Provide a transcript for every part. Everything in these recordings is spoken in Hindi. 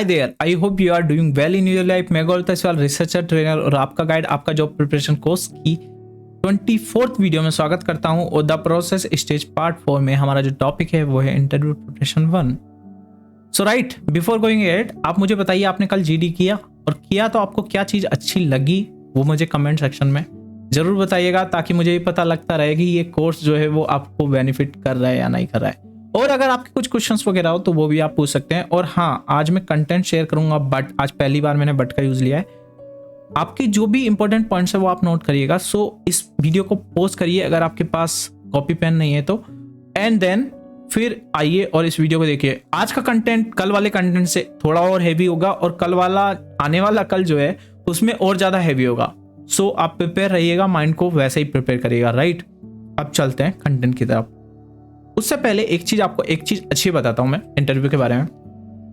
Hi there, I hope you are doing well in your life. मैं गौरव तस्वाल, रिसर्चर, ट्रेनर और आपका गाइड आपका जॉब प्रिपरेशन कोर्स की 24th वीडियो में स्वागत करता हूं। और द प्रोसेस स्टेज पार्ट 4 में हमारा जो टॉपिक है वो है इंटरव्यू प्रिपरेशन 1। सो राइट, बिफोर गोइंग एड, आप मुझे बताइए आपने कल जीडी किया, और किया तो आपको क्या चीज़ अच्छी लगी वो मुझे कमेंट सेक्शन में ज़रूर बताइएगा, ताकि मुझे भी पता लगता रहे कि ये कोर्स जो है वो आपको बेनिफिट कर रहा है या नहीं कर रहा है। और अगर आपके कुछ क्वेश्चंस वगैरह हो तो वो भी आप पूछ सकते हैं। और हाँ, आज मैं कंटेंट शेयर करूंगा, बट आज पहली बार मैंने बट का यूज़ लिया है। आपकी जो भी इंपॉर्टेंट पॉइंट्स है वो आप नोट करिएगा। सो इस वीडियो को पॉज करिए अगर आपके पास कॉपी पेन नहीं है तो, एंड देन फिर आइए और इस वीडियो को देखिए। आज का कंटेंट कल वाले कंटेंट से थोड़ा और हैवी होगा, और कल वाला आने वाला कल जो है उसमें और ज़्यादा हैवी होगा। सो आप प्रिपेयर रहिएगा, माइंड को वैसे ही प्रिपेयर करिएगा। राइट, अब चलते हैं कंटेंट की तरफ। उससे पहले आपको एक चीज अच्छी बताता हूं मैं इंटरव्यू के बारे में।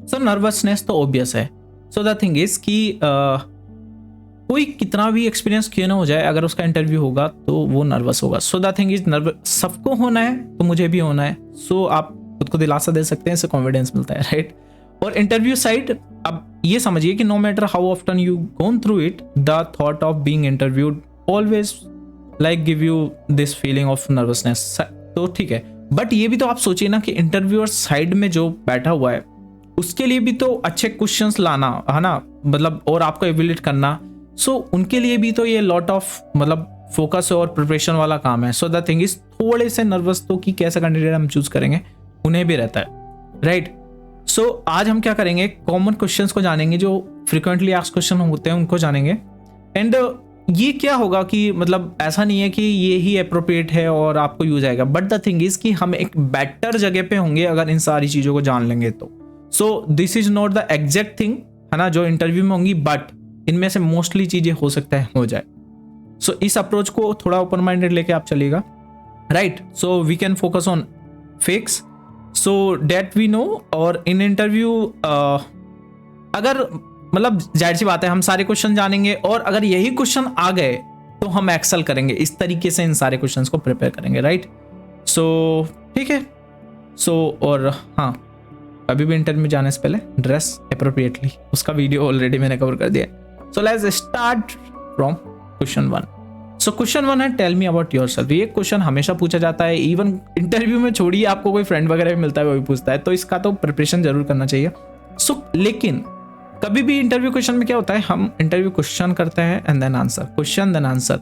सो नर्वसनेस तो ऑब्वियस है। सो द थिंग इज कि कोई कितना भी एक्सपीरियंस क्यों ना हो जाए, अगर उसका इंटरव्यू होगा तो वो नर्वस होगा। सो द थिंग इज, सबको होना है तो मुझे भी होना है। सो आप खुद को दिलासा दे सकते हैं, इससे कॉन्फिडेंस मिलता है। राइट, और इंटरव्यू साइड, अब ये समझिए कि no matter how often you gone through it, the thought of being interviewed always like give you this feeling of nervousness. तो ठीक है, बट ये भी तो आप सोचिए ना कि इंटरव्यूअर साइड में जो बैठा हुआ है उसके लिए भी तो अच्छे क्वेश्चंस लाना है ना, मतलब, और आपको एवेल्यूएट करना। सो उनके लिए भी तो ये लॉट ऑफ मतलब फोकस और प्रिपरेशन वाला काम है। सो द थिंग इज, थोड़े से नर्वस तो कि कैसा कैंडिडेट हम चूज करेंगे उन्हें भी रहता है। राइट, सो आज हम क्या करेंगे, कॉमन क्वेश्चंस को जानेंगे, जो फ्रिक्वेंटली आस्क्ड क्वेश्चन होते हैं उनको जानेंगे। एंड ये क्या होगा कि मतलब ऐसा नहीं है कि ये ही अप्रोप्रिएट है और आपको यूज आएगा, बट द थिंग इज कि हम एक बेटर जगह पे होंगे अगर इन सारी चीज़ों को जान लेंगे तो। So this is not the exact thing, है ना, जो इंटरव्यू में होंगी, बट इनमें से मोस्टली चीज़ें हो सकता है हो जाए। सो इस अप्रोच को थोड़ा ओपन माइंडेड लेके आप चलिएगा। Right, so we can focus on fix so date we know. और इन इंटरव्यू अगर मतलब जाहिर सी बात है हम सारे क्वेश्चन जानेंगे, और अगर यही क्वेश्चन आ गए तो हम एक्सेल करेंगे। इस तरीके से इन सारे क्वेश्चंस को प्रिपेयर करेंगे। राइट, सो ठीक है। सो और हाँ, कभी भी इंटरव्यू में जाने से पहले ड्रेस अप्रोप्रिएटली, उसका वीडियो ऑलरेडी मैंने कवर कर दिया है। So let's start from question 1। So question 1 है, टेल मी अबाउट योरसेल्फ। ये क्वेश्चन हमेशा पूछा जाता है, इवन इंटरव्यू में छोड़िए, आपको कोई फ्रेंड वगैरह भी मिलता है वो भी पूछता है, तो इसका तो प्रिपरेशन जरूर करना चाहिए। सो लेकिन कभी भी इंटरव्यू क्वेश्चन में क्या होता है, हम इंटरव्यू क्वेश्चन करते हैं and then answer, question then answer.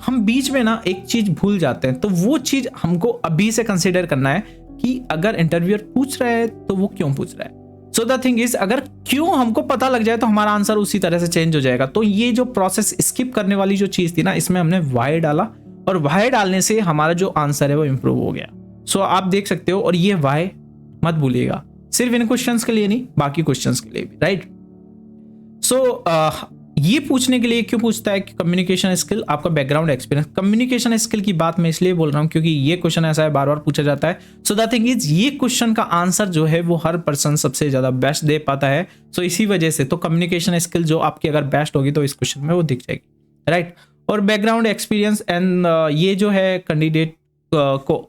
हम बीच में ना एक चीज भूल जाते हैं, तो वो चीज हमको अभी से कंसीडर करना है कि अगर इंटरव्यूअर पूछ रहा है तो वो क्यों पूछ रहा है। सो द थिंग इज, अगर क्यों हमको पता लग जाए तो हमारा आंसर उसी तरह से चेंज हो जाएगा। तो ये जो प्रोसेस स्किप करने वाली जो चीज थी ना, इसमें हमने वाई डाला, और वाई डालने से हमारा जो आंसर है वो इंप्रूव हो गया। सो आप देख सकते हो, और ये वाई मत भूलिएगा, सिर्फ इन क्वेश्चंस के लिए नहीं, बाकी क्वेश्चंस के लिए भी। राइट, सो ये पूछने के लिए क्यों पूछता है कि कम्युनिकेशन स्किल, आपका बैकग्राउंड एक्सपीरियंस। कम्युनिकेशन स्किल की बात मैं इसलिए बोल रहा हूं क्योंकि ये क्वेश्चन ऐसा है, बार बार पूछा जाता है। सो द थिंग इज, ये क्वेश्चन का आंसर जो है वो हर पर्सन सबसे ज्यादा बेस्ट दे पाता है। सो इसी वजह से तो कम्युनिकेशन स्किल जो आपकी अगर बेस्ट होगी तो इस क्वेश्चन में वो दिख जाएगी। राइट, और बैकग्राउंड एक्सपीरियंस एंड ये जो है कैंडिडेट को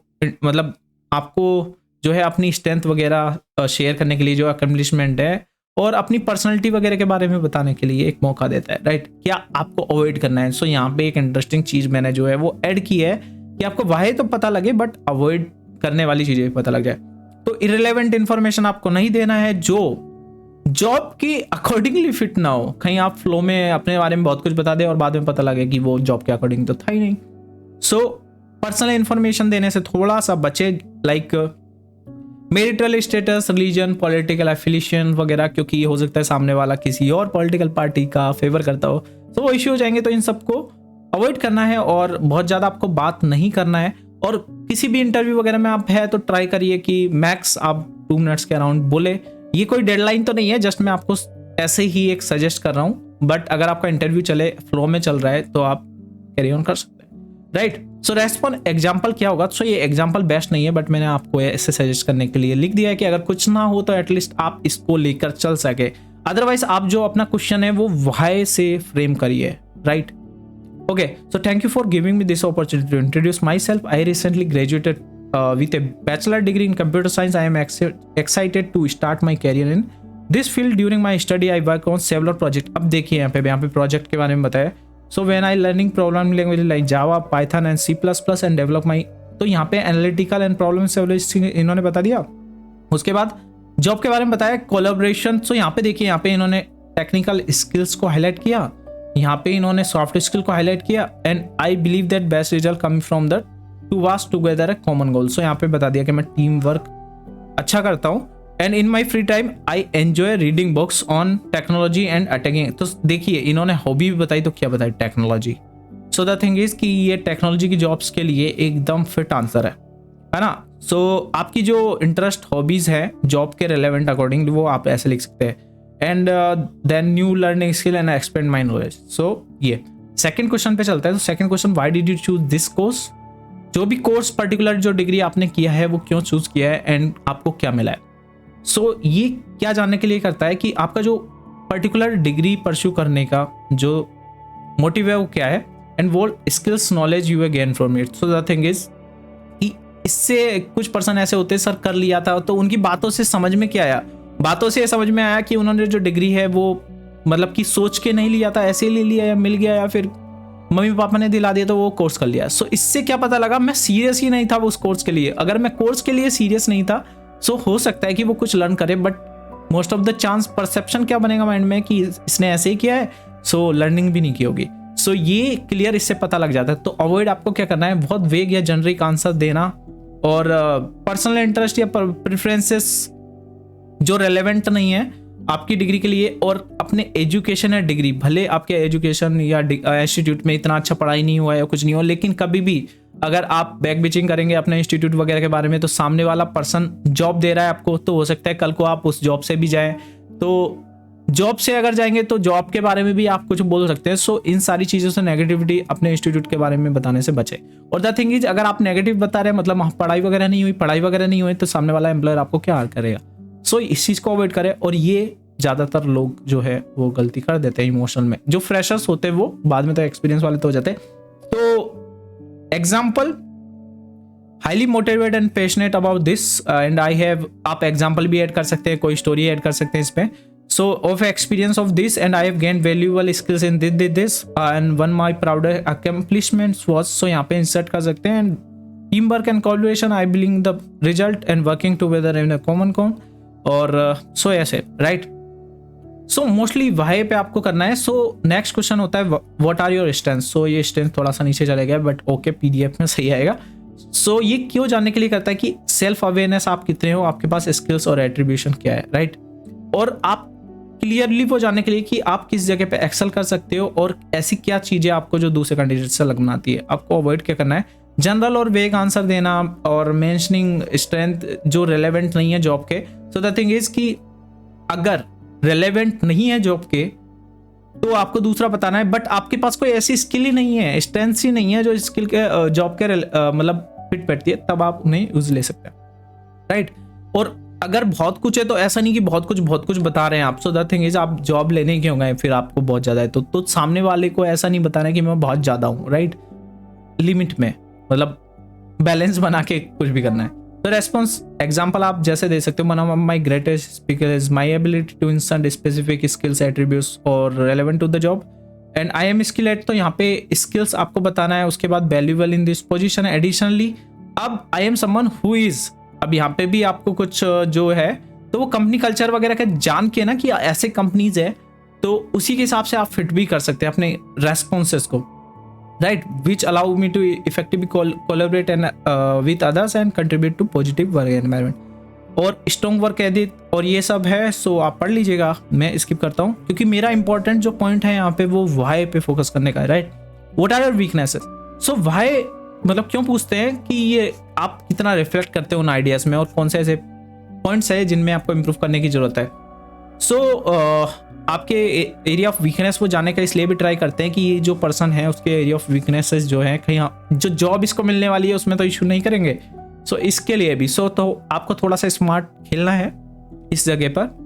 मतलब आपको जो है अपनी स्ट्रेंथ वगैरह शेयर करने के लिए, जो अकम्पलिशमेंट है और अपनी पर्सनालिटी वगैरह के बारे में बताने के लिए एक मौका देता है। राइट, क्या आपको अवॉइड करना है। सो यहाँ पे एक इंटरेस्टिंग चीज मैंने जो है वो ऐड की है कि आपको वाहे तो पता लगे, बट अवॉइड करने वाली चीजें भी पता लग जाए। तो इरेलेवेंट इंफॉर्मेशन आपको नहीं देना है जो जॉब के अकॉर्डिंगली फिट ना हो। कहीं आप फ्लो में अपने बारे में बहुत कुछ बता दे और बाद में पता लगे कि वो जॉब के अकॉर्डिंग तो था ही नहीं। सो पर्सनल इंफॉर्मेशन देने से थोड़ा सा बचे, like marital status, religion, political affiliation वगैरह, क्योंकि ये हो सकता है सामने वाला किसी और पॉलिटिकल पार्टी का फेवर करता हो, तो वो इश्यू हो जाएंगे। तो इन सबको अवॉइड करना है और बहुत ज़्यादा आपको बात नहीं करना है। और किसी भी इंटरव्यू वगैरह में आप है तो ट्राई करिए कि मैक्स आप 2 मिनट्स के अराउंड बोले। ये कोई डेडलाइन तो नहीं है, जस्ट मैं आपको ऐसे ही एक सजेस्ट कर रहा हूँ, बट अगर आपका इंटरव्यू चले, फ्लो में चल रहा है तो आप कैरी ऑन कर सकते हैं। राइट, सो रेस्पॉन्ड एग्जाम्पल क्या होगा। सो ये एग्जाम्पल बेस्ट नहीं है, बट मैंने आपको ऐसे सजेस्ट करने के लिए लिख दिया है कि अगर कुछ ना हो तो एटलीस्ट आप इसको लेकर चल सके। अदरवाइज आप जो अपना क्वेश्चन है वो वाई से फ्रेम करिए। Right, okay, so thank you for giving me this opportunity to introduce myself. I recently graduated with a bachelor degree in computer science. I am excited to start my career in this field during my study I work on several project. अब देखिए यहाँ पे प्रोजेक्ट के बारे में बताया। So when I learning programming language like Java, Python and C++ and develop माई, तो यहाँ पे एनालिटिकल एंड प्रॉब्लम सॉल्विंग इन्होंने बता दिया। उसके बाद जॉब के बारे में बताया, कोलैबोरेशन। सो यहाँ पे देखिए, यहाँ पे इन्होंने टेक्निकल स्किल्स को हाईलाइट किया, यहाँ पे इन्होंने सॉफ्ट स्किल को हाईलाइट किया। And I believe that best result coming from the to work together a common goal. So यहाँ पे बता दिया कि मैं टीम वर्क अच्छा करता हूँ। And in my free time I enjoy reading books on technology and attacking. तो देखिए इन्होंने हॉबी भी बताई, तो क्या बताई, technology. So the thing is कि ये टेक्नोलॉजी की जॉब्स के लिए एकदम फिट आंसर है ना। सो आपकी जो इंटरेस्ट हॉबीज है जॉब के रिलेवेंट अकॉर्डिंग, वो आप ऐसे लिख सकते हैं। And then new learning skill and expand my knowledge. So ये सेकंड क्वेश्चन पे चलता है। तो second question, why did you choose this course? जो भी कोर्स पर्टिकुलर जो डिग्री आपने किया है वो क्यों चूज किया है एंड आपको क्या मिला है। सो ये क्या जानने के लिए करता है कि आपका जो पर्टिकुलर डिग्री परस्यू करने का जो मोटिव है वो क्या है, एंड वो skills knowledge you gain from it. So the thing is कि इससे कुछ पर्सन ऐसे होते हैं, सर कर लिया था, तो उनकी बातों से समझ में क्या आया, बातों से समझ में आया कि उन्होंने जो डिग्री है वो मतलब कि सोच के नहीं लिया था, ऐसे ही ले लिया या मिल गया, या फिर मम्मी पापा ने दिला दिया तो वो कोर्स कर लिया। सो इससे क्या पता लगा, मैं सीरियस ही नहीं था उस कोर्स के लिए। अगर मैं कोर्स के लिए सीरियस नहीं था, सो हो सकता है कि वो कुछ लर्न करे, but most of the chance perception क्या बनेगा माइंड में कि इसने ऐसे ही किया है, सो लर्निंग भी नहीं की होगी। सो ये क्लियर इससे पता लग जाता है। तो अवॉइड आपको क्या करना है, बहुत वेग या जेनरिक आंसर देना, और पर्सनल इंटरेस्ट या प्रेफरेंसेस जो रेलेवेंट नहीं है आपकी डिग्री के लिए, और अपने एजुकेशन या डिग्री, भले आपके एजुकेशन या इंस्टीट्यूट में इतना अच्छा पढ़ाई नहीं हुआ या कुछ नहीं हो, लेकिन कभी भी अगर आप बैक बिचिंग करेंगे अपने इंस्टीट्यूट वगैरह के बारे में, तो सामने वाला पर्सन जॉब दे रहा है आपको, तो हो सकता है कल को आप उस जॉब से भी जाएं। तो जॉब से अगर जाएंगे तो जॉब के बारे में भी आप कुछ बोल सकते हैं। सो इन सारी चीज़ों से नेगेटिविटी अपने इंस्टीट्यूट के बारे में बताने से बचे। और द थिंग इज, अगर आप नेगेटिव बता रहे हैं, मतलब पढ़ाई वगैरह नहीं हुई, तो सामने वाला एम्प्लॉयर आपको क्या हायर करेगा। सो इस चीज़ को अवॉइड करें। और ये ज़्यादातर लोग जो है वो गलती कर देते हैं इमोशनल में। जो फ्रेशर्स होते हैं वो बाद में तो एक्सपीरियंस वाले तो हो जाते हैं। तो example, highly motivated and passionate about this, and I have, आप एग्जाम्पल भी ऐड कर सकते हैं, कोई स्टोरी ऐड कर सकते हैं इसमें। So of experience of this and I have gain valuable skills in this and one my proud accomplishments was. So यहाँ पे इंसर्ट कर सकते हैं। And team work and collaboration, I believe the result and working together in a common calm, और सो ऐसे राइट। सो मोस्टली वाई पे आपको करना है। सो नेक्स्ट क्वेश्चन होता है व्हाट आर योर स्ट्रेंथ। सो ये स्ट्रेंथ थोड़ा सा नीचे चले गया, बट ओके PDF में सही आएगा। सो ये क्यों जानने के लिए करता है कि सेल्फ अवेयरनेस आप कितने हो, आपके पास स्किल्स और एट्रीब्यूशन क्या है, राइट। और आप क्लियरली वो जानने के लिए कि आप किस जगह पे एक्सेल कर सकते हो, और ऐसी क्या चीज़ें आपको जो दूसरे कैंडिडेट से अलग बनाती है। आपको अवॉइड क्या करना है, जनरल और वेग आंसर देना और मेंशनिंग स्ट्रेंथ जो रिलेवेंट नहीं है जॉब के। सो द थिंग इज कि अगर रिलेवेंट नहीं है जॉब के तो आपको दूसरा बताना है, बट आपके पास कोई ऐसी स्किल ही नहीं है, स्ट्रेंथ ही नहीं है जो स्किल के जॉब के मतलब फिट बैठती है, तब आप उन्हें यूज ले सकते हैं, राइट। और अगर बहुत कुछ है तो ऐसा नहीं कि बहुत कुछ बता रहे हैं आप। सो द थिंग इज, आप जॉब लेने क्यों गए फिर आपको बहुत ज़्यादा है, तो सामने वाले को ऐसा नहीं बताना है कि मैं बहुत ज़्यादा हूँ, राइट। लिमिट में, मतलब बैलेंस बना के कुछ भी करना है। तो रेस्पॉन्स एग्जाम्पल आप जैसे दे सकते हो, one of my greatest speaker is my ability to insert specific skills attributes और relevant to the job, and I am skill at. तो यहाँ पे स्किल्स आपको बताना है, उसके बाद valuable in this position. Additionally अब I am someone who is, अब यहाँ पे भी आपको कुछ जो है तो वो कंपनी कल्चर वगैरह का जान के ना कि ऐसे कंपनीज है, तो उसी के हिसाब से आप फिट भी कर सकते हैं अपने रेस्पॉन्सेस को, right, which allow me to effectively collaborate and with others and contribute to positive work environment. और स्ट्रॉन्ग वर्क एथिक और ये सब है। सो आप पढ़ लीजिएगा, मैं स्किप करता हूँ क्योंकि मेरा इंपॉर्टेंट जो पॉइंट है यहाँ पे वो वाई पे फोकस करने का है, right. What are your weaknesses. So why मतलब क्यों पूछते हैं कि ये आप कितना रिफ्लेक्ट करते हो उन आइडियाज में, और कौन से ऐसे पॉइंट्स है जिनमें आपको इम्प्रूव करने की जरूरत है। सो आपके एरिया ऑफ वीकनेस वो जानने का इसलिए भी ट्राई करते हैं कि ये जो पर्सन है उसके एरिया ऑफ वीकनेसेस जो है, कहीं जो जॉब इसको मिलने वाली है उसमें तो इशू नहीं करेंगे। सो इसके लिए भी तो आपको थोड़ा सा स्मार्ट खेलना है इस जगह पर।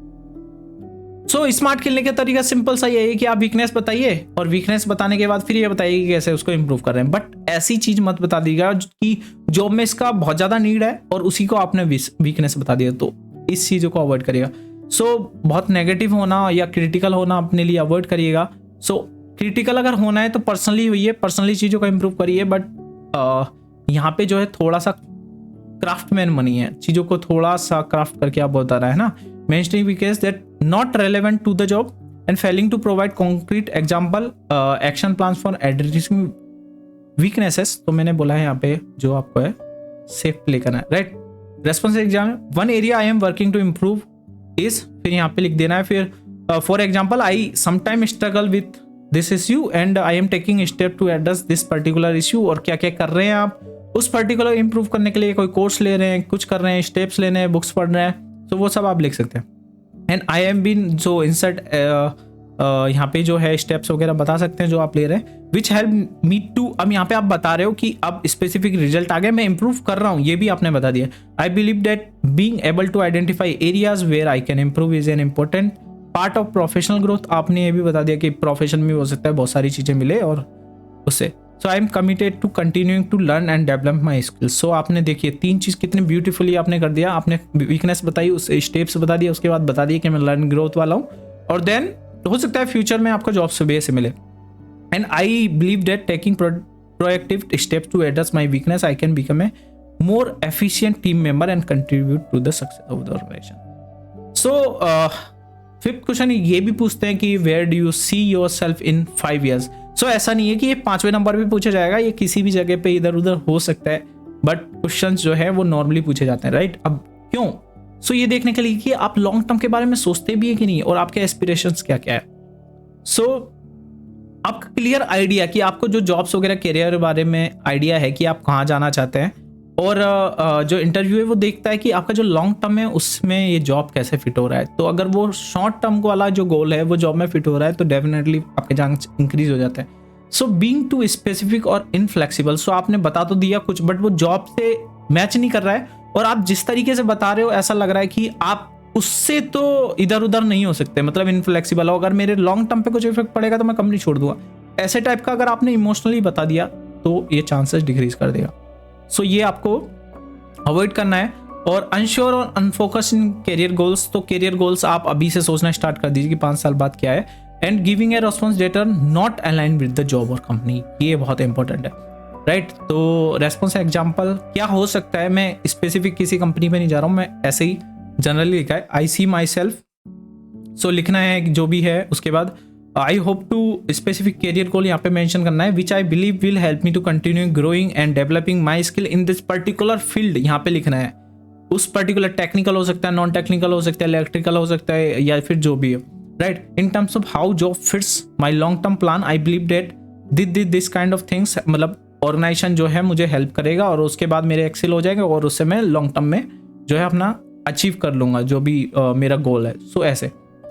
सो स्मार्ट खेलने का तरीका सिंपल सा यही है कि आप वीकनेस बताइए, और वीकनेस बताने के बाद फिर ये बताइए कि कैसे उसको इम्प्रूव कर रहे हैं। बट ऐसी चीज मत बता दीजिएगा कि जॉब में इसका बहुत ज्यादा नीड है और उसी को आपने वीकनेस बता दिया, तो इस चीजों को अवॉइड करिएगा। सो बहुत नेगेटिव होना या क्रिटिकल होना अपने लिए अवॉइड करिएगा। सो क्रिटिकल अगर होना है तो पर्सनली होइए, पर्सनली चीज़ों को इम्प्रूव करिए, बट यहाँ पे जो है थोड़ा सा क्राफ्टमैन बनिए, चीज़ों को थोड़ा सा क्राफ्ट करके आप बताना है ना। Mentioning because that not relevant to the job and failing to provide concrete example action plan for addressing weaknesses. तो मैंने बोला है यहाँ पे जो आपको है सेफ प्ले करना है, राइट। रेस्पॉन्स एग्जाम है, one area I am working to improve is, फिर यहाँ पे लिख देना है। फिर for example I sometime struggle with this issue and I am taking step to address this particular issue. और क्या क्या कर रहे हैं आप उस पर्टिकुलर इंप्रूव करने के लिए, कोई कोर्स ले रहे हैं, कुछ कर रहे हैं, स्टेप्स लेने हैं, बुक्स पढ़ रहे हैं, तो वो सब आप लिख सकते हैं। एंड आई एम बीन जो इंसर्ट यहाँ पे जो है स्टेप्स वगैरह बता सकते हैं जो आप ले रहे हैं, विच हेल्प मी टू। अब यहाँ पे आप बता रहे हो कि अब स्पेसिफिक रिजल्ट आ गए, मैं इंप्रूव कर रहा हूँ, ये भी आपने बता दिया। I believe that being able to identify areas where I can improve is an important part of professional growth. आपने ये भी बता दिया कि प्रोफेशन में हो सकता है बहुत सारी चीज़ें मिले और उससे। So I am committed to continuing to learn and develop my skills. So आपने देखिए 3 चीज़ कितनी ब्यूटीफुली आपने कर दिया। आपने वीकनेस बताई, उस स्टेप्स बता दिए, उसके बाद बता दिया कि मैं लर्न ग्रोथ वाला हूँ, और देन हो सकता है फ्यूचर में आपको जॉब सुबह से मिले। And I believe that taking proactive steps to address my weakness I can become a more efficient team member and contribute to the success of the organisation. So fifth question ये भी पूछते हैं कि where do you see yourself in 5 years। So ऐसा नहीं है कि ये 5वें नंबर पे पूछा जाएगा, ये किसी भी जगह पे इधर उधर हो सकता है, बट क्वेश्चंस जो है वो नॉर्मली पूछे जाते हैं, राइट। अब क्यों? सो ये देखने के लिए कि आप लॉन्ग टर्म के बारे में सोचते भी है कि नहीं, और आपके एस्पिरेशंस क्या क्या है। सो आपका क्लियर आइडिया कि आपको जो जॉब्स वगैरह करियर के बारे में आइडिया है कि आप कहाँ जाना चाहते हैं, और जो इंटरव्यू है वो देखता है कि आपका जो लॉन्ग टर्म है उसमें ये जॉब कैसे फिट हो रहा है। तो अगर वो शॉर्ट टर्म वाला जो गोल है वो जॉब में फिट हो रहा है तो डेफिनेटली आपके चांस इंक्रीज हो जाते हैं। सो बीइंग टू स्पेसिफिक और इनफ्लेक्सिबल। सो आपने बता तो दिया कुछ, बट वो जॉब से मैच नहीं कर रहा है, और आप जिस तरीके से बता रहे हो ऐसा लग रहा है कि आप उससे तो इधर उधर नहीं हो सकते, मतलब इनफ्लेक्सिबल हो। अगर मेरे लॉन्ग टर्म पे कुछ इफेक्ट पड़ेगा तो मैं कंपनी छोड़ दूंगा, ऐसे टाइप का अगर आपने इमोशनली बता दिया तो ये चांसेस डिक्रीज कर देगा। सो ये आपको अवॉइड करना है। और अनश्योर और अनफोकस इन करियर गोल्स। तो करियर गोल्स आप अभी से सोचना स्टार्ट कर दीजिए कि 5 साल बाद क्या है। And giving a response that are not align with the job और कंपनी, ये बहुत इंपॉर्टेंट है, राइट। तो रेस्पॉन्स एग्जाम्पल क्या हो सकता है, मैं स्पेसिफिक किसी कंपनी में नहीं जा रहा हूँ, मैं ऐसे ही जनरली लिखा है आई सी माई सेल्फ। सो लिखना है जो भी है, उसके बाद I hope to specific career goal यहाँ पे मेंशन करना है, which I believe will help me to continue growing and developing my skill in this particular field. यहाँ पे लिखना है उस पर्टिकुलर, टेक्निकल हो सकता है, नॉन टेक्निकल हो सकता है, इलेक्ट्रिकल हो सकता है, या फिर जो भी है, right. In terms of how job fits my long term plan I believe date this kind of things, मतलब ऑर्गेनाइजेशन जो है मुझे हेल्प करेगा और उसके बाद मेरे एक्सेल हो जाएगा और उससे मैं लॉन्ग टर्म में जो है अपना अचीव कर लूंगा जो भी मेरा गोल है। सो ऐसे।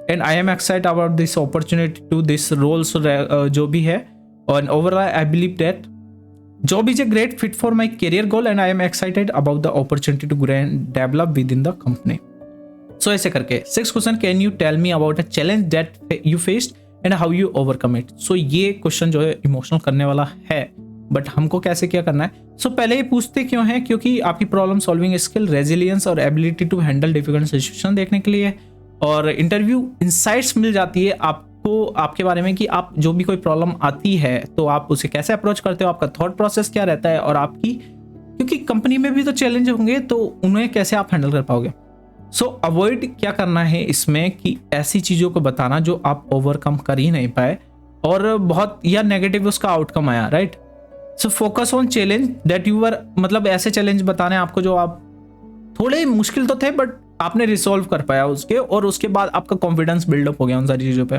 And I am excited about this opportunity to this roles जो भी है। और overall I believe that job is a great fit for my career goal and I am excited about the opportunity to grow and develop within the company. So ऐसे करके 6th question, can you tell me about a challenge that you faced and how you overcome it. So ये क्वेश्चन जो है इमोशनल करने वाला है, बट हमको कैसे क्या करना है। सो पहले ये पूछते क्यों है, क्योंकि आपकी प्रॉब्लम सॉल्विंग स्किल, रेजिलियंस और ability to handle difficult situation देखने के लिए, और इंटरव्यू इंसाइट्स मिल जाती है आपको आपके बारे में कि आप जो भी कोई प्रॉब्लम आती है तो आप उसे कैसे अप्रोच करते हो, आपका थॉट प्रोसेस क्या रहता है, और आपकी, क्योंकि कंपनी में भी तो चैलेंज होंगे तो उन्हें कैसे आप हैंडल कर पाओगे। सो अवॉइड क्या करना है इसमें कि ऐसी चीज़ों को बताना जो आप ओवरकम कर ही नहीं पाए और बहुत या नेगेटिव उसका आउटकम आया, right. So focus on challenge that you were, मतलब ऐसे चैलेंज बताने आपको जो आप थोड़े मुश्किल तो थे बट आपने रिसॉल्व कर पाया उसके, और उसके बाद आपका कॉन्फिडेंस बिल्डअप हो गया उन सारी चीज़ों पे।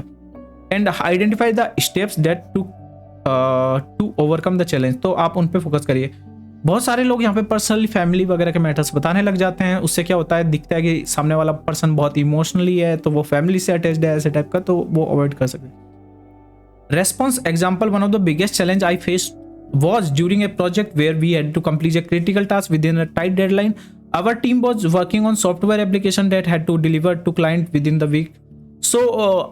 And identify the steps that to overcome the challenge. तो आप उन पे फोकस करिए। बहुत सारे लोग यहाँ पे पर्सनली फैमिली वगैरह के मैटर्स बताने लग जाते हैं, उससे क्या होता है, दिखता है कि सामने वाला पर्सन बहुत इमोशनली है तो वो फैमिली से अटैच्ड है, ऐसे टाइप का, तो वो अवॉइड कर सकते हैं। Response example, one of the biggest challenge I faced was during a project where we had to complete a critical task within a tight deadline. Our team was working on software application that had to deliver to client within the week. So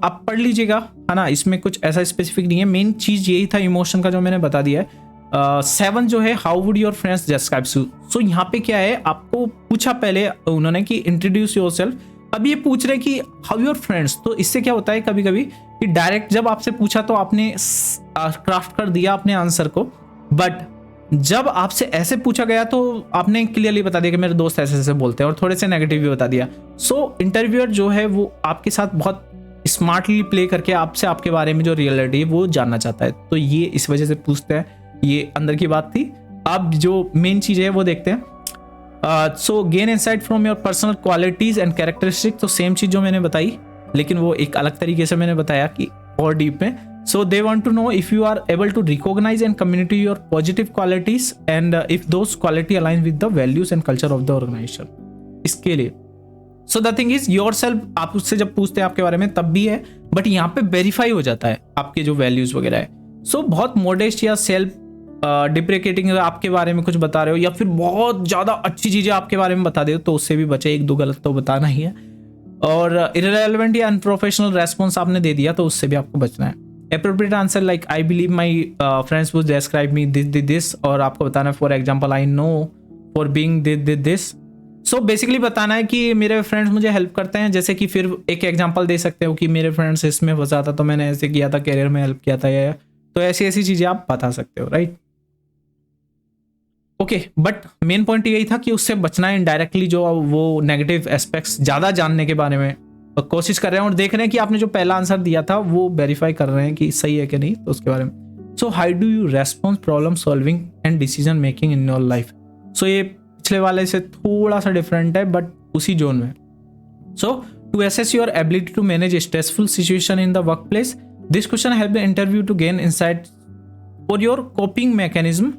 आप पढ़ लीजिएगा, है ना, इसमें कुछ ऐसा स्पेसिफिक नहीं है, मेन चीज़ यही था इमोशन का जो मैंने बता दिया है। 7 जो है, how would your friends describe you. So यहाँ पे क्या है, आपको पूछा पहले उन्होंने कि इंट्रोड्यूस योर सेल्फ, अब ये पूछ रहे कि हाउ योर फ्रेंड्स, तो इससे क्या होता है कभी कभी कि डायरेक्ट जब आपसे पूछा तो आपने क्राफ्ट कर दिया अपने आंसर को, बट जब आपसे ऐसे पूछा गया तो आपने क्लियरली बता दिया कि मेरे दोस्त ऐसे ऐसे बोलते हैं, और थोड़े से नेगेटिव भी बता दिया। सो इंटरव्यूअर जो है वो आपके साथ बहुत स्मार्टली प्ले करके आपसे आपके बारे में जो रियलिटी है वो जानना चाहता है, तो ये इस वजह से पूछते हैं। ये अंदर की बात थी। अब जो मेन चीज़ है वो देखते हैं। So gain insight from your personal qualities and characteristic, तो सेम चीज़ जो मैंने बताई, लेकिन वो एक अलग तरीके से मैंने बताया कि और डीप में। So they want to know if you are able to recognize and communicate your positive qualities and if those quality align with the values and culture of the organization. इसके लिए so the thing is yourself, आप उससे जब पूछते हैं आपके बारे में तब भी है, बट यहाँ पे वेरीफाई हो जाता है आपके जो वैल्यूज वगैरह है। सो बहुत मोडेस्ट या सेल्फ डिप्रिकेटिंग आपके बारे में कुछ बता रहे हो, या फिर बहुत ज़्यादा अच्छी चीज़ें आपके बारे में बता दे तो उससे भी बचे, एक दो गलत तो बताना ही है। और इररेलेवेंट या अनप्रोफेशनल रेस्पॉन्स आपने दे दिया तो उससे भी आपको बचना है। Appropriate answer like I believe my friends would describe me this, और आपको बताना है for example I know for being this। So basically बताना है कि मेरे फ्रेंड्स मुझे हेल्प करते हैं, जैसे कि फिर एक एग्जांपल दे सकते हो कि मेरे फ्रेंड्स इसमें फंसा था तो मैंने ऐसे किया था, करियर में हेल्प किया था, या तो ऐसी ऐसी चीज़ें आप बता सकते हो, right. Okay, but main point यही था कि उससे बचना है इनडायरेक्टली, जो वो नेगेटिव एस्पेक्ट्स ज़्यादा जानने के बारे में कोशिश कर रहे हैं और देख रहे हैं कि आपने जो पहला आंसर दिया था वो वेरीफाई कर रहे हैं कि सही है कि नहीं, तो उसके बारे में। So how do you response problem solving and decision making in your life. So ये पिछले वाले से थोड़ा सा डिफरेंट है बट उसी जोन में। So to assess your ability to manage stressful situation in the workplace, this question help the interview to gain insight for your coping mechanism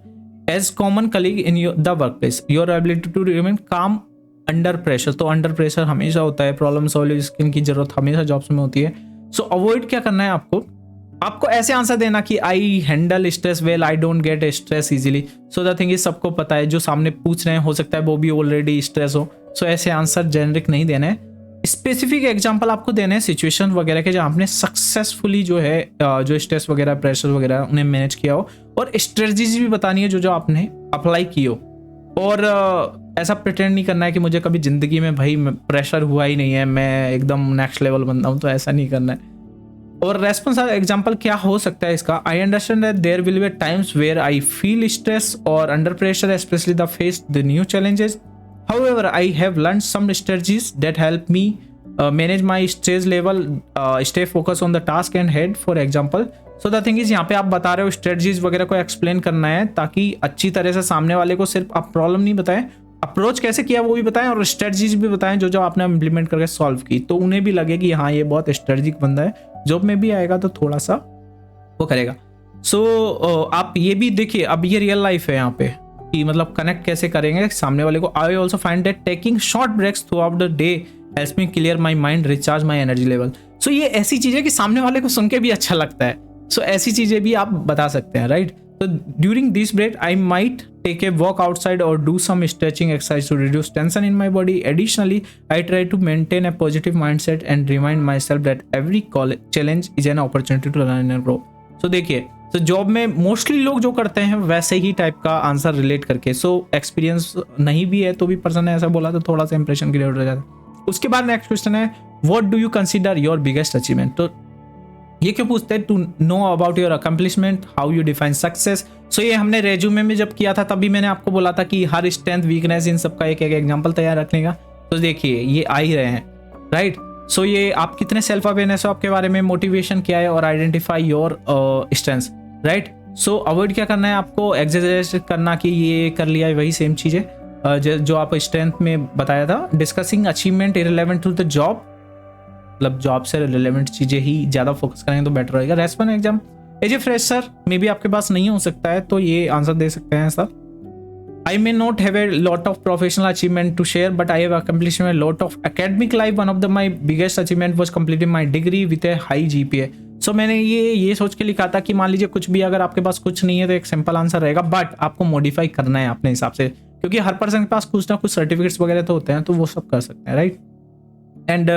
as common colleague in the workplace, your ability to remain calm under pressure. तो अंडर प्रेशर हमेशा होता है, प्रॉब्लम सॉल्यूशन की जरूरत हमेशा जॉब्स में होती है। सो अवॉइड क्या करना है आपको ऐसे आंसर देना कि I handle stress well, I don't get stress easily. So the thing is, सबको पता है जो सामने पूछ रहे हैं हो सकता है वो भी ऑलरेडी स्ट्रेस हो। सो ऐसे आंसर जेनरिक नहीं देने हैं, स्पेसिफिक एग्जाम्पल आपको देने हैं सिचुएशन वगैरह के जहाँ आपने सक्सेसफुली जो है जो स्ट्रेस वगैरह प्रेशर वगैरह उन्हें मैनेज किया हो, और स्ट्रेटजीज भी बतानी है जो आपने अप्लाई की हो। और ऐसा प्रिटेंड नहीं करना है कि मुझे कभी जिंदगी में भाई प्रेशर हुआ ही नहीं है, मैं एकदम नेक्स्ट लेवल बंदा हूँ, तो ऐसा नहीं करना है। और रेस्पॉन्स एग्जांपल क्या हो सकता है इसका, I understand that there will be times where I feel stress और under pressure, especially the face the new challenges. However I have learned some strategies that help me manage my stress level, stay focus on the task and head for example. So the thing is, यहाँ पे आप बता रहे हो स्ट्रेटजीज वगैरह को एक्सप्लेन करना है ताकि अच्छी तरह से सामने वाले को सिर्फ आप प्रॉब्लम नहीं बताएं, अप्रोच कैसे किया वो भी बताएं, और स्ट्रेटजीज भी बताएं जो आपने इम्प्लीमेंट करके सॉल्व की, तो उन्हें भी लगे कि हाँ ये बहुत स्ट्रेटजिक बंदा है, जॉब में भी आएगा तो थोड़ा सा वो करेगा। सो आप ये भी देखिए, अब ये रियल लाइफ है यहाँ पे कि मतलब कनेक्ट कैसे करेंगे सामने वाले को। I also find that taking short breaks throughout the day helps me clear my mind, recharge my energy level. So ये ऐसी चीज़ है कि सामने वाले को सुन के भी अच्छा लगता है। सो ऐसी चीज़ें भी आप बता सकते हैं, right. So during this break, I might take a walk outside or do some stretching exercise to reduce tension in my body. Additionally, I try to maintain a positive mindset and remind myself that every challenge is an opportunity to learn and grow. So देखिए, तो जॉब में मोस्टली लोग जो करते हैं वैसे ही टाइप का आंसर रिलेट करके, सो एक्सपीरियंस नहीं भी है तो भी पर्सन ने ऐसा बोला तो थोड़ा सा इंप्रेशन क्रिएट हो जाता है। उसके बाद नेक्स्ट क्वेश्चन है, what do you consider your biggest achievement. तो ये क्यों पूछते हैं, to know about your accomplishment, how you define success. So ये हमने रेज्यूमे में जब किया था तभी मैंने आपको बोला था कि हर स्ट्रेंथ वीकनेस इन सबका एक एक एग्जांपल तैयार रखने का। तो देखिए ये आ ही रहे हैं, राइट। सो ये आप कितने सेल्फ अवेयरनेस हो आपके बारे में, मोटिवेशन क्या है, और identify your strengths, right. So avoid क्या करना है आपको, एग्जैजरेट करना कि ये कर लिया है, वही सेम चीज़ है जो आप स्ट्रेंथ में बताया था। Discussing achievement irrelevant to the job, मतलब जॉब से रिलेवेंट चीजें ही ज्यादा फोकस करेंगे तो बेटर रहेगा। Response exam as a fresher maybe आपके पास नहीं हो सकता है तो ये आंसर दे सकते हैं sir. I may not have a lot of professional achievement to share but I have accomplished my lot of academic life. One of the my biggest achievement was completing my degree with a high GPA. So मैंने ये सोच के लिखा था कि मान लीजिए कुछ भी अगर आपके पास कुछ नहीं है तो एक सिंपल आंसर रहेगा, बट आपको मॉडिफाई करना है अपने हिसाब से, क्योंकि हर पर्सन के पास कुछ ना कुछ सर्टिफिकेट्स वगैरह तो होते हैं तो वो सब कर सकते हैं, right. And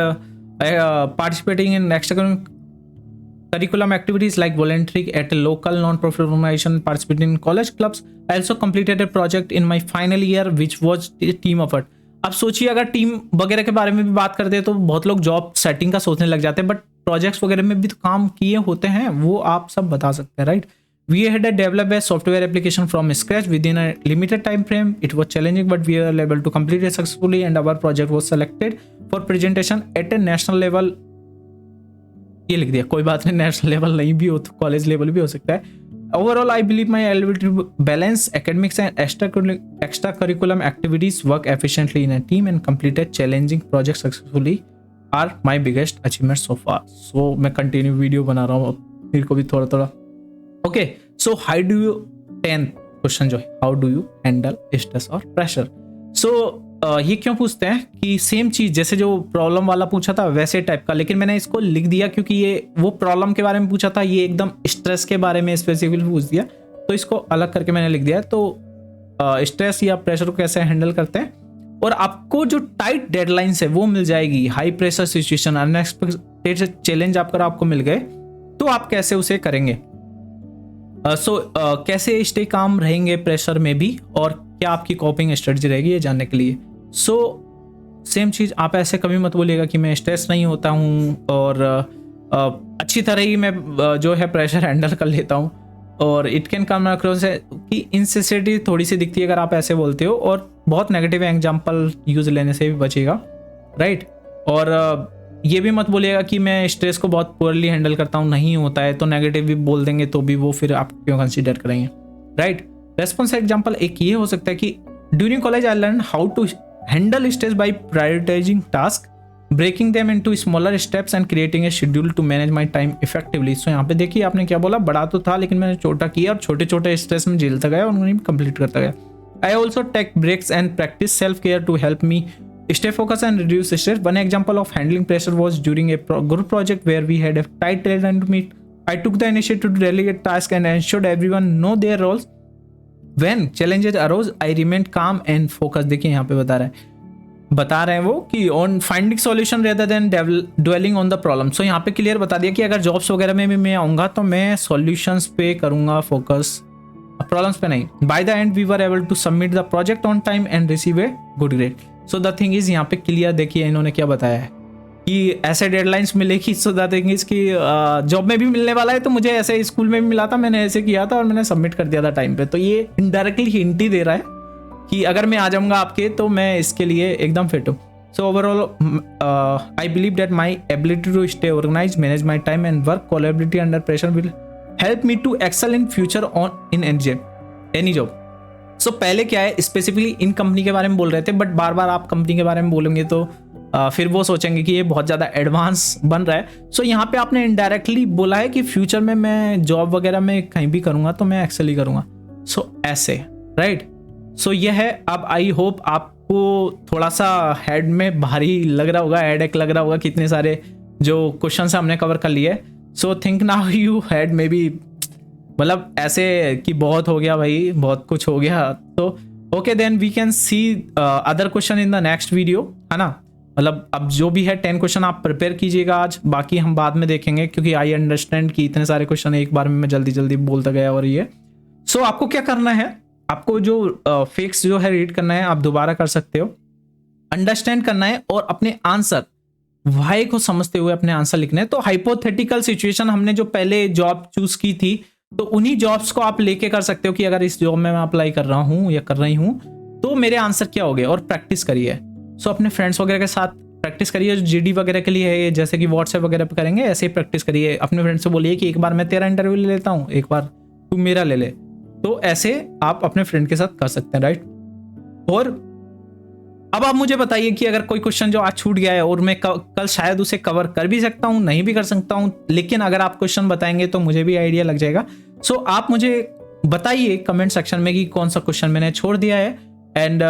participating in extracurriculum activities like volunteering at a local non-profit organization, participating in college clubs. I also completed a project in my final year which was a team effort. अब सोचिए अगर टीम वगैरह के बारे में भी बात करते हैं तो बहुत लोग जॉब सेटिंग का सोचने लग जाते हैं, बट प्रोजेक्ट्स वगैरह में भी तो काम किए होते हैं, वो आप सब बता सकते हैं, right? We had developed a software application from scratch within a limited time frame. It was challenging, but we were able to complete it successfully, and our project was selected for presentation at a national level. ये लिख दिया, कोई बात नहीं, नेशनल लेवल नहीं भी हो तो कॉलेज लेवल भी हो सकता है. Overall, I believe my ability to balance academics and extracurricular activities, work efficiently in a team, and complete a challenging project successfully are my biggest achievements so far. So मैं कंटिन्यू वीडियो बना रहा हूँ, मेरे को भी थोड़ा थोड़ा. Okay, so how do you 10th question जो है, how do you handle stress और प्रेशर. सो ये क्यों पूछते हैं कि सेम चीज जैसे जो प्रॉब्लम वाला पूछा था वैसे टाइप का, लेकिन मैंने इसको लिख दिया क्योंकि ये वो प्रॉब्लम के बारे में पूछा था, ये एकदम स्ट्रेस के बारे में स्पेसिफिकली पूछ दिया, तो इसको अलग करके मैंने लिख दिया. तो स्ट्रेस या प्रेशर को कैसे हैंडल करते हैं, और आपको जो टाइट डेडलाइंस है वो मिल जाएगी. High pressure situation, unexpected challenge आपको मिल गए तो आप कैसे उसे करेंगे. कैसे स्टे काम रहेंगे प्रेशर में भी, और क्या आपकी कॉपिंग स्ट्रेटजी रहेगी ये जानने के लिए. सेम चीज़, आप ऐसे कभी मत बोलिएगा कि मैं स्ट्रेस नहीं होता हूँ और अच्छी तरह ही मैं जो है प्रेशर हैंडल कर लेता हूँ, और इट कैन कम अक्रॉस है कि इनसिंसियरिटी थोड़ी सी दिखती है अगर आप ऐसे बोलते हो, और बहुत नेगेटिव एग्जाम्पल यूज लेने से भी बचेगा, राइट. और ये भी मत बोलिएगा कि मैं स्ट्रेस को बहुत पुअरली हैंडल करता हूँ, नहीं होता है, तो नेगेटिव भी बोल देंगे तो भी वो फिर आप क्यों कंसीडर करेंगे, राइट. रेस्पॉन्स एग्जाम्पल एक ये हो सकता है कि during college I learn how to handle stress by prioritising task, breaking them into smaller steps and creating a schedule to manage my time effectively. So यहाँ पे देखिए आपने क्या बोला, बड़ा तो था लेकिन मैंने छोटा किया और छोटे छोटे स्ट्रेस में झेलता गया और उन्हें कंप्लीट करता गया. I also take breaks and practise self care to help me stay focused and reduce stress. One example of handling pressure was during a group project where we had a tight deadline to meet. I took the initiative to delegate tasks and ensured everyone know their roles. When challenges arose, I remained calm and focused. देखिए यहाँ पे बता रहे हैं वो कि on finding solution rather than dwelling on the problem. So यहाँ पे क्लियर बता दिया कि अगर जॉब्स वगैरह में भी मैं आऊँगा तो मैं solutions पे करूँगा फोकस, प्रॉब्लम्स पे नहीं. By the end, we were able to submit the project on time and receive a good grade. So the thing is, यहाँ पे क्लियर देखिए इन्होंने क्या बताया है कि ऐसे डेडलाइंस मिलेगी. सो द थिंग इज कि जॉब में भी मिलने वाला है, तो मुझे ऐसे स्कूल में भी मिला था, मैंने ऐसे किया था और मैंने सबमिट कर दिया था टाइम पे. तो ये इनडायरेक्टली हिंट ही दे रहा है कि अगर मैं आ जाऊँगा आपके तो मैं इसके लिए एकदम फिट हूँ. So overall I believe that my ability to stay organise, manage my time and work collaboratively under pressure will help me to excel in future on in any job. So पहले क्या है, स्पेसिफिकली इन कंपनी के बारे में बोल रहे थे, बट बार बार आप कंपनी के बारे में बोलेंगे तो फिर वो सोचेंगे कि ये बहुत ज़्यादा एडवांस बन रहा है. सो यहाँ पे आपने इनडायरेक्टली बोला है कि फ्यूचर में मैं जॉब वगैरह में कहीं भी करूँगा तो मैं एक्सेल ही करूँगा. सो ऐसे, राइट. सो ये है. अब आई होप आपको थोड़ा सा हेड में भारी लग रहा होगा, हेडेक लग रहा होगा, कितने सारे जो क्वेश्चन हमने कवर कर लिए. So think now you had may be, मतलब ऐसे कि बहुत हो गया भाई, बहुत कुछ हो गया. तो okay, then we can see other question in the next video, है ना. मतलब अब जो भी है 10 क्वेश्चन आप प्रिपेयर कीजिएगा आज, बाकी हम बाद में देखेंगे क्योंकि आई अंडरस्टैंड कि इतने सारे क्वेश्चन एक बार में मैं जल्दी जल्दी बोलता गया. और ये सो आपको क्या करना है, आपको जो फेक्स जो है रीड करना है, आप दोबारा कर सकते हो, अंडरस्टैंड करना है और अपने आंसर वाई को समझते हुए अपने आंसर लिखने हैं. तो हाइपोथेटिकल सिचुएशन हमने जो पहले जॉब चूज की थी, तो उन्हीं जॉब्स को आप लेके कर सकते हो कि अगर इस जॉब में मैं अप्लाई कर रहा हूँ या कर रही हूँ तो मेरे आंसर क्या हो गए, और प्रैक्टिस करिए. सो अपने फ्रेंड्स वगैरह के साथ प्रैक्टिस करिए, जीडी वगैरह के लिए है, जैसे कि व्हाट्सएप वगैरह पे करेंगे ऐसे ही प्रैक्टिस करिए. अपने फ्रेंड्स से बोलिए कि एक बार मैं तेरा इंटरव्यू ले लेता हूँ, एक बार तू मेरा ले ले. तो ऐसे आप अपने फ्रेंड के साथ कर सकते हैं, राइट. और अब आप मुझे बताइए कि अगर कोई क्वेश्चन जो आज छूट गया है और मैं कल शायद उसे कवर कर भी सकता हूँ, नहीं भी कर सकता हूँ, लेकिन अगर आप क्वेश्चन बताएंगे तो मुझे भी आइडिया लग जाएगा. सो आप मुझे बताइए कमेंट सेक्शन में कि कौन सा क्वेश्चन मैंने छोड़ दिया है, एंड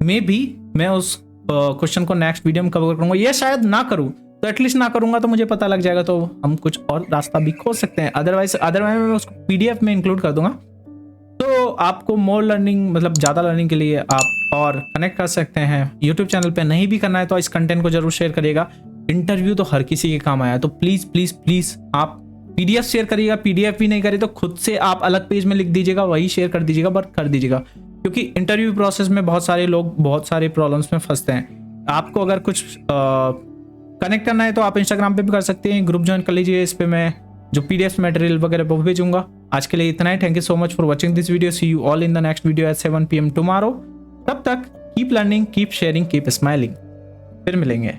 मे बी मैं उस क्वेश्चन को नेक्स्ट वीडियो में कवर करूंगा, या शायद ना करूं तो एटलीस्ट ना करूंगा तो मुझे पता लग जाएगा, तो हम कुछ और रास्ता भी खोज सकते हैं. अदरवाइज मैं उसको पीडीएफ में इंक्लूड कर दूंगा. तो आपको मोर लर्निंग, मतलब ज़्यादा लर्निंग के लिए आप और कनेक्ट कर सकते हैं यूट्यूब चैनल पे. नहीं भी करना है तो इस कंटेंट को जरूर शेयर करिएगा. इंटरव्यू तो हर किसी के काम आया, तो प्लीज़ प्लीज़ प्लीज़ आप पीडीएफ शेयर करिएगा. पीडीएफ भी नहीं करे तो खुद से आप अलग पेज में लिख दीजिएगा, वही शेयर कर दीजिएगा, बट कर दीजिएगा. क्योंकि इंटरव्यू प्रोसेस में बहुत सारे लोग बहुत सारे प्रॉब्लम्स में फंसते हैं। आपको अगर कुछ कनेक्ट करना है तो आप इंस्टाग्राम पे भी कर सकते हैं, ग्रुप ज्वाइन कर लीजिए। इस पे मैं जो पीडीएफ मटेरियल वगैरह वो भेजूंगा। आज के लिए इतना ही। Thank you so much for watching this video. See you all in the next video at 7 PM tomorrow. तब तक keep learning, keep sharing, keep smiling. फिर मिलेंगे।